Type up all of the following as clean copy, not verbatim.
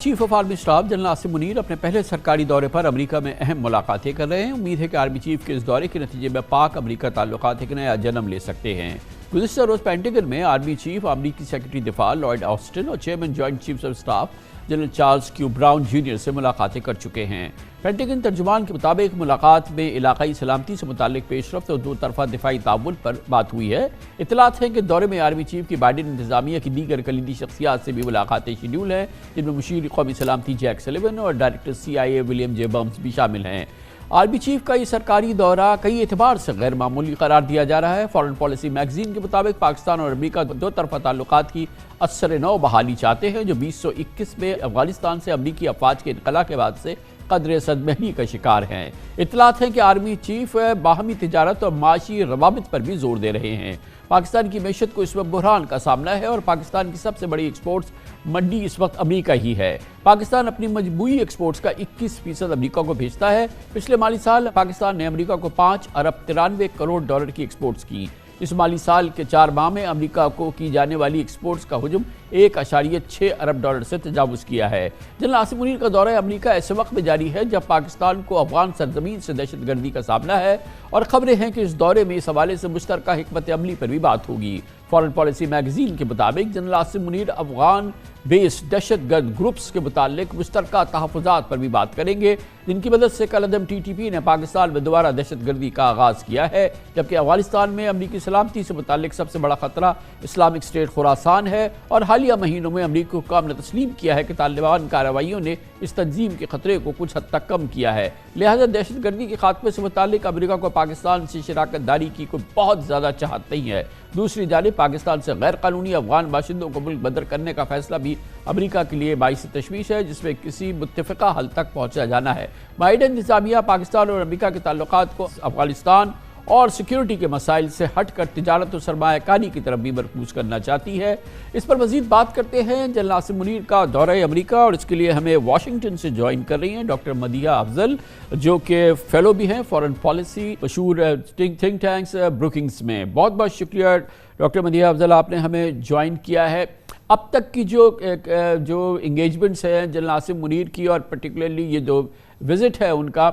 Chief of army staff general Asim Munir اپنے پہلے سرکاری دورے پر امریکہ میں اہم ملاقاتیں کر رہے ہیں۔ امید ہے کہ آرمی چیف کے اس دورے کے نتیجے میں پاک امریکہ تعلقات ایک نیا جنم لے سکتے ہیں۔ گزشتہ روز پینٹاگن میں آرمی چیف، امریکی سیکرٹری دفاع لارڈ آسٹن اور chairman joint chiefs of staff general Charles Q Brown junior سے ملاقاتیں کر چکے ہیں۔ پینٹاگن ترجمان کے مطابق ملاقات میں علاقائی سلامتی سے متعلق پیش رفت اور دو طرفہ دفاعی تعاون پر بات ہوئی ہے۔ اطلاعات ہیں کہ دورے میں آرمی چیف کی بائیڈن انتظامیہ کی دیگر کلیدی شخصیات سے بھی ملاقاتیں شیڈول ہیں، جن میں مشیر قومی سلامتی جیک سلیون اور ڈائریکٹر CIA ولیم جے برنز بھی شامل ہیں۔ آرمی چیف کا یہ سرکاری دورہ کئی اعتبار سے غیر معمولی قرار دیا جا رہا ہے۔ فارن پالیسی میگزین کے مطابق پاکستان اور امریکہ دو طرفہ تعلقات کی اثر نو بحالی چاہتے ہیں، جو 2021 میں افغانستان سے امریکی افواج کے انخلاء کے بعد سے قدرے صدمہنی کا شکار ہیں۔ اطلاعات ہیں کہ آرمی چیف باہمی تجارت اور معاشی روابط پر بھی زور دے رہے ہیں۔ پاکستان کی معیشت کو اس وقت بحران کا سامنا ہے اور پاکستان کی سب سے بڑی ایکسپورٹس منڈی اس وقت امریکہ ہی ہے۔ پاکستان اپنی مجموعی ایکسپورٹس کا 21% امریکہ کو بھیجتا ہے۔ پچھلے مالی سال پاکستان نے امریکہ کو $5.93 ارب کی ایکسپورٹس کی۔ اس مالی سال کے 4 ماہ میں امریکہ کو کی جانے والی ایکسپورٹس کا حجم $1.6 ارب سے تجاوز کیا ہے۔ جنرل عاصم منیر کا دورہ امریکہ ایسے وقت میں جاری ہے جب پاکستان کو افغان سرزمین سے دہشت گردی کا سامنا ہے، اور خبریں ہیں کہ اس دورے میں اس حوالے سے مشترکہ حکمت عملی پر بھی بات ہوگی۔ فارن پالیسی میگزین کے مطابق جنرل عاصم منیر افغان بیس دہشت گرد گروپس کے متعلق مشترکہ تحفظات پر بھی بات کریں گے، جن کی مدد سے کل عدم TTP نے پاکستان میں دوبارہ دہشت گردی کا آغاز کیا ہے، جبکہ افغانستان میں امریکی سلامتی سے متعلق سب سے بڑا خطرہ اسلامک اسٹیٹ خراسان ہے، اور حالیہ مہینوں میں امریکی حکام نے تسلیم کیا ہے کہ طالبان کارروائیوں نے اس تنظیم کے خطرے کو کچھ حد تک کم کیا ہے۔ لہذا دہشت گردی کے خاتمے سے متعلق امریکہ کو پاکستان سے شراکت داری کی کوئی بہت زیادہ چاہت نہیں ہے۔ دوسری جانب پاکستان سے غیر قانونی افغان باشندوں کو ملک بدر کرنے کا فیصلہ بھی امریکہ کے لیے باعث تشویش ہے، جس میں کسی متفقہ حل تک پہنچا جانا ہے۔ بائیڈن انتظامیہ پاکستان اور امریکہ کے تعلقات کو افغانستان اور سیکیورٹی کے مسائل سے ہٹ کر تجارت و سرمایہ کاری کی طرف بھی مرکوز کرنا چاہتی ہے۔ اس پر مزید بات کرتے ہیں جنرل عاصم منیر کا دورہ امریکہ، اور اس کے لیے ہمیں واشنگٹن سے جوائن کر رہی ہیں ڈاکٹر مدیحہ افضل، جو کہ فیلو بھی ہیں فارن پالیسی مشہور تھنک ٹینکس بروکنگز میں۔ بہت بہت شکریہ ڈاکٹر مدیحہ افضل، آپ نے ہمیں جوائن کیا ہے۔ اب تک کی جو انگیجمنٹس ہیں جنرل عاصم منیر کی، اور پرٹیکولرلی یہ جو وزٹ ہے ان کا،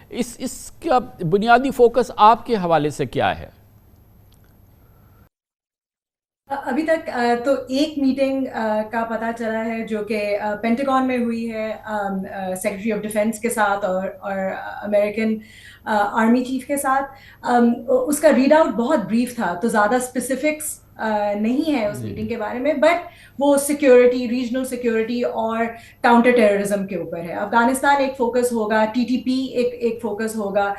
اس کا بنیادی فوکس آپ کے حوالے سے کیا ہے؟ ابھی تک تو ایک میٹنگ کا پتہ چلا ہے جو کہ پینٹاگون میں ہوئی ہے سیکرٹری آف ڈیفنس کے ساتھ اور امریکن آرمی چیف کے ساتھ۔ اس کا ریڈ آؤٹ بہت بریف تھا، تو زیادہ اسپیسیفکس نہیں ہے اس میٹنگ کے بارے میں، بٹ وہ سیکیورٹی، ریجنل سیکیورٹی اور کاؤنٹر ٹیررزم کے اوپر ہے۔ افغانستان ایک فوکس ہوگا، TTP ایک فوکس ہوگا،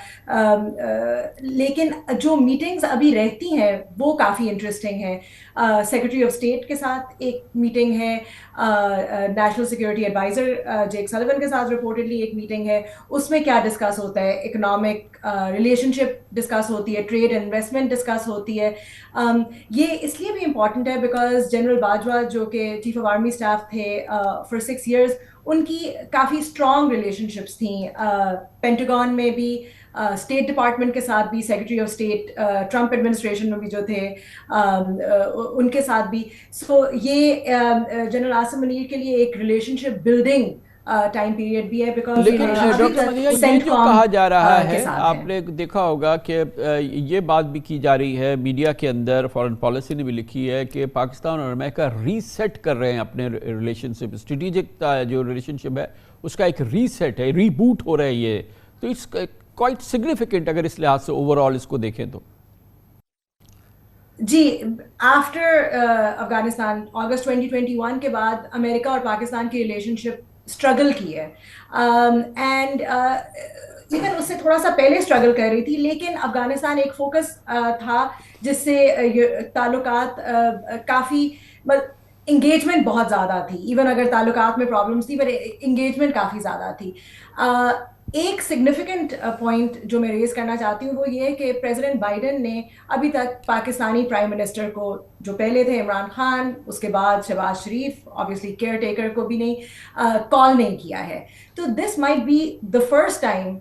لیکن جو میٹنگز ابھی رہتی ہیں وہ کافی انٹرسٹنگ ہیں۔ سیکرٹری آف اسٹیٹ کے ساتھ ایک میٹنگ ہے، national security adviser Jake Sullivan کے ساتھ رپورٹڈلی ایک میٹنگ ہے۔ اس میں کیا ڈسکس ہوتا ہے؟ اکنامک ریلیشن شپ ڈسکس ہوتی ہے، ٹریڈ انویسٹمنٹ ڈسکس ہوتی ہے۔ یہ اس لیے بھی امپورٹنٹ ہے بیکاز جنرل باجوہ جو کہ چیف آف آرمی اسٹاف تھے فار 6 ایئرز، ان کی کافی اسٹرانگ ریلیشن شپس تھیں پینٹاگون میں بھی، اسٹیٹ ڈپارٹمنٹ کے ساتھ بھی، secretary of state Trump administration میں بھی جو تھے ان کے ساتھ بھی۔ سو یہ جنرل عاصم منیر کے لیے ایک ریلیشن شپ بلڈنگ ٹائم پیریڈ بھی ہے، بیکاز لیکن ڈاکٹر مدیحہ یہ جو کہا جا رہا ہے، آپ نے دیکھا ہوگا کہ یہ بات بھی کی جا رہی ہے میڈیا کے اندر، فارن پالیسی نے بھی لکھی ہے کہ پاکستان اور امریکہ ری سیٹ کر رہے ہیں اپنے ریلیشن شپ، اسٹریٹجک جو ریلیشن شپ ہے اس کا ایک ری سیٹ ہے، ری بوٹ ہو رہا ہے یہ، تو اٹس کوائٹ سگنیفیکنٹ اگر اس لحاظ سے اوور آل اس کو دیکھیں تو۔ جی، آفٹر افغانستان اگست 2021 کے بعد امریکہ اور پاکستان کی ریلیشن شپ اسٹرگل کی ہے، اینڈ ایون اس سے تھوڑا سا پہلے اسٹرگل کر رہی تھی، لیکن افغانستان ایک فوکس تھا جس سے تعلقات کافی انگیجمنٹ بہت زیادہ تھی، ایون اگر تعلقات میں پرابلمس تھی پر انگیجمنٹ کافی زیادہ تھی۔ ایک سگنیفیکنٹ پوائنٹ جو میں ریز کرنا چاہتی ہوں وہ یہ ہے کہ پریزیڈنٹ بائیڈن نے ابھی تک پاکستانی پرائم منسٹر کو، جو پہلے تھے عمران خان، اس کے بعد Shehbaz Sharif obviously caretaker کو بھی نہیں کال نہیں کیا ہے۔ تو this might be the first time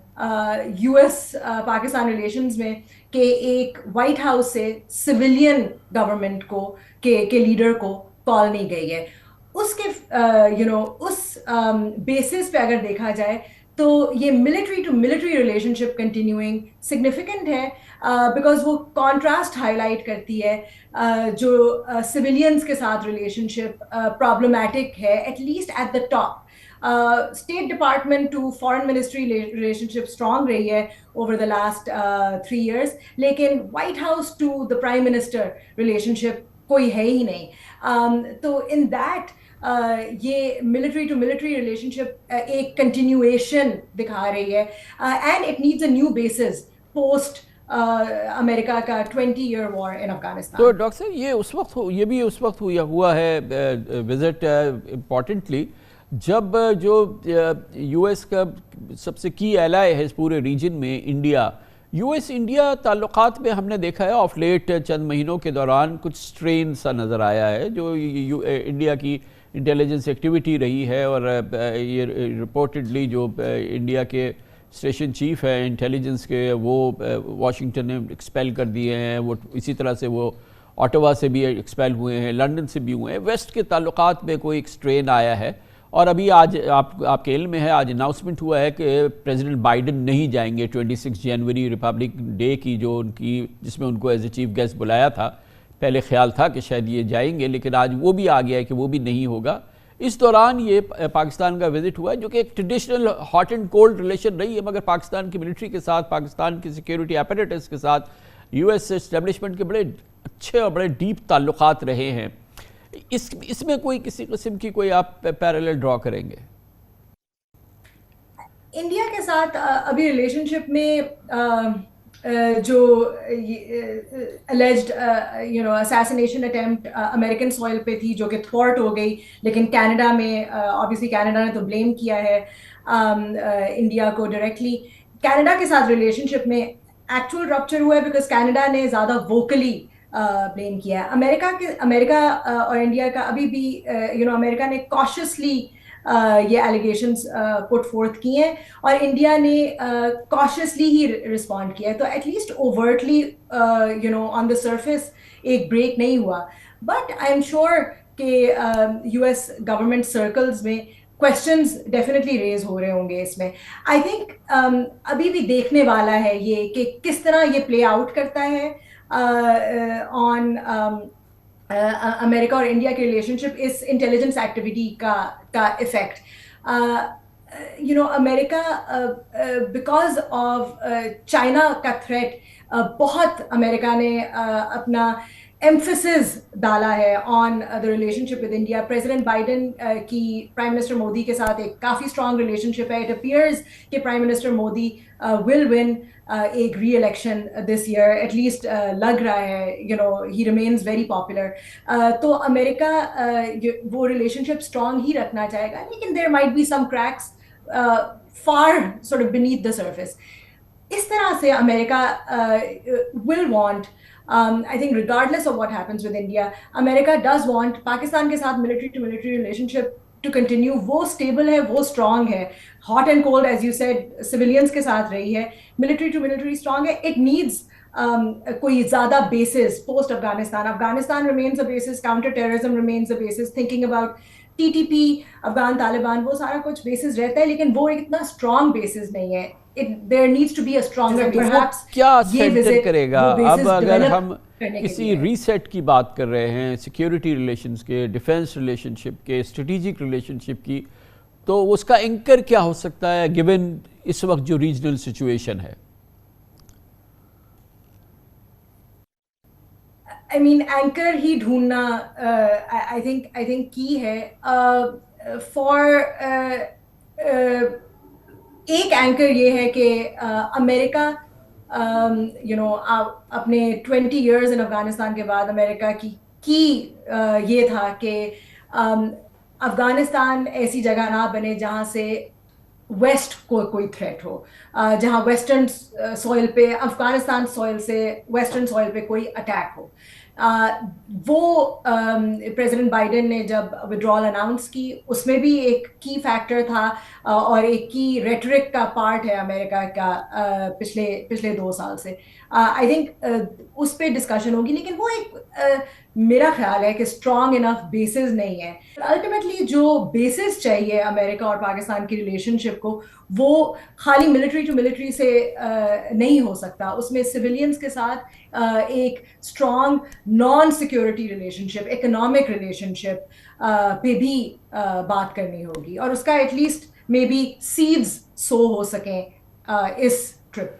US Pakistan relations میں کہ ایک وائٹ ہاؤس سے سویلین گورنمنٹ کو کے لیڈر کو کال نہیں گئی ہے۔ اس کے اس بیسس پہ اگر دیکھا جائے تو یہ military to military relationship continuing significant ہے بیکاز وہ کانٹراسٹ ہائی لائٹ کرتی ہے جو سویلینس کے ساتھ ریلیشن شپ پرابلمٹک ہے at least at the top. State department to foreign ministry relationship strong رہی ہے اوور دا لاسٹ 3 years, لیکن White House to the prime minister relationship کوئی ہے ہی نہیں. تو ان دیٹ یہ military to military relationship ایک کنٹینیویشن دکھا رہی ہے and it needs a new basis post امریکہ کا 20-year war in افغانستان. تو ڈاکٹر صاحب یہ بھی اس وقت ہوا ہے وزٹ امپورٹنٹلی جب جو یو ایس کا سب سے کی ایلائی ہے اس پورے ریجن میں انڈیا، یو ایس انڈیا تعلقات میں ہم نے دیکھا ہے آف لیٹ چند مہینوں کے دوران کچھ سٹرین سا نظر آیا ہے جو انڈیا کی انٹیلیجنس ایکٹیویٹی رہی ہے، اور یہ رپورٹڈلی جو انڈیا کے اسٹیشن چیف ہیں انٹیلیجنس کے وہ واشنگٹن نے ایکسپیل کر دیے ہیں، وہ اسی طرح سے وہ آٹوا سے بھی ایکسپیل ہوئے ہیں، لنڈن سے بھی ہوئے ہیں. ویسٹ کے تعلقات میں کوئی ایک سٹرین آیا ہے، اور ابھی آج آپ کے علم میں ہے آج اناؤنسمنٹ ہوا ہے کہ پریزیڈنٹ بائیڈن نہیں جائیں گے 26 جنوری ریپبلک ڈے کی جو ان کی جس میں ان کو ایز اے چیف گیسٹ بلایا تھا. پہلے خیال تھا کہ شاید یہ جائیں گے، لیکن آج وہ بھی آ گیا ہے کہ وہ بھی نہیں ہوگا. اس دوران یہ پاکستان کا وزٹ ہوا ہے جو کہ ایک traditional hot and cold relation رہی ہے، مگر پاکستان کی ملٹری کے ساتھ، پاکستان کی سیکیورٹی ایپریٹس کے ساتھ یو ایس اسٹیبلشمنٹ کے بڑے اچھے اور بڑے ڈیپ تعلقات رہے ہیں. اس میں کوئی کسی قسم کی کوئی آپ پیرالل ڈرا کریں گے؟ انڈیا کے ساتھ ابھی ریلیشن شپ میں جو alleged assassination attempt American soil پہ تھی جو کہ تھوارٹ ہو گئی، لیکن کینیڈا میں obviously کینیڈا نے تو بلیم کیا ہے انڈیا کو ڈائریکٹلی. کینیڈا کے ساتھ ریلیشن شپ میں ایکچوئل رپچر ہوا ہے بیکاز کینیڈا نے زیادہ ووکلی بلیم کیا ہے. امریکہ اور انڈیا کا ابھی بھی امریکہ نے کاشیسلی یہ ایلیگیشنز پٹ فورتھ کی ہیں اور انڈیا نے کاشیسلی ہی رسپونڈ کیا ہے. تو at least overtly on the surface ایک بریک نہیں ہوا، بٹ آئی ایم شیور کہ یو ایس گورنمنٹ سرکلز میں کوشچنز ڈیفینیٹلی ریز ہو رہے ہوں گے. اس میں آئی تھنک ابھی بھی دیکھنے والا ہے یہ کہ کس طرح یہ پلے آؤٹ کرتا ہے آن امریکہ اور انڈیا کی ریلیشن شپ، اس انٹیلیجنس ایکٹیویٹی کا افیکٹ. امریکہ بیکاز آف چائنا کا تھریٹ بہت امریکہ نے اپنا ایمفسس ڈالا ہے on the relationship with India. President Biden کی پرائم منسٹر مودی کے ساتھ ایک کافی اسٹرانگ ریلیشن شپ ہے. اٹ اپیئرز کہ prime minister Modi will win ایک reelection this year, at least لگ رہا ہے. He remains very popular. تو امریکہ وہ ریلیشن شپ اسٹرانگ ہی رکھنا چاہے گا، لیکن there might be some cracks for sort of beneath the surface. اس طرح سے امریکہ will want I think regardless of what happens with India, America does want Pakistan کے ساتھ military to military relationship to continue. وہ stable ہے، وہ strong ہے. hot and cold as you said civilians کے ساتھ رہی ہے، military to military strong ہے. it needs کوئی زیادہ bases post Afghanistan remains a basis, counter terrorism remains a basis, thinking about TTP Afghan Taliban وہ سارا کچھ بیسز رہتا ہے، لیکن وہ اتنا اسٹرانگ بیسز نہیں ہے. there needs to be a stronger perhaps. کیا سینٹر کرے گا اب اگر ہم کسی ریسیٹ کی بات کر رہے ہیں سیکیورٹی ریلیشنز کے، ڈیفینس ریلیشن شپ کے، اسٹریٹجک ریلیشن شپ کی، تو اس کا اینکر کیا ہو سکتا ہے گیون اس وقت جو ریجنل سچویشن ہے؟ I mean اینکر ہی ڈھونڈنا I think کی ہے. for ایک اینکر یہ ہے کہ امریکہ اپنے 20 years in افغانستان کے بعد امریکہ کی یہ تھا کہ افغانستان ایسی جگہ نہ بنے جہاں سے ویسٹ کو کوئی تھریٹ ہو، جہاں ویسٹرن سوئل پہ افغانستان سوئل سے ویسٹرن سوئل پہ کوئی اٹیک ہو. وہ پریزیڈنٹ بائیڈن نے جب ودرال اناؤنس کی اس میں بھی ایک کی فیکٹر تھا اور ایک کی ریٹرک کا پارٹ ہے امریکہ کا پچھلے 2 سال سے. آئی تھنک اس پہ ڈسکشن ہوگی, لیکن وہ ایک میرا خیال ہے کہ اسٹرانگ انف بیسز نہیں ہے. الٹیمیٹلی جو بیسز چاہیے امریکہ اور پاکستان کی ریلیشن شپ کو, وہ خالی ملٹری ٹو ملٹری سے نہیں ہو سکتا. اس میں سویلینس کے ساتھ ایک strong non security relationship, economic relationship پہ بھی بات کرنی ہوگی, اور اس کا at least maybe seeds sow ہو سکیں اس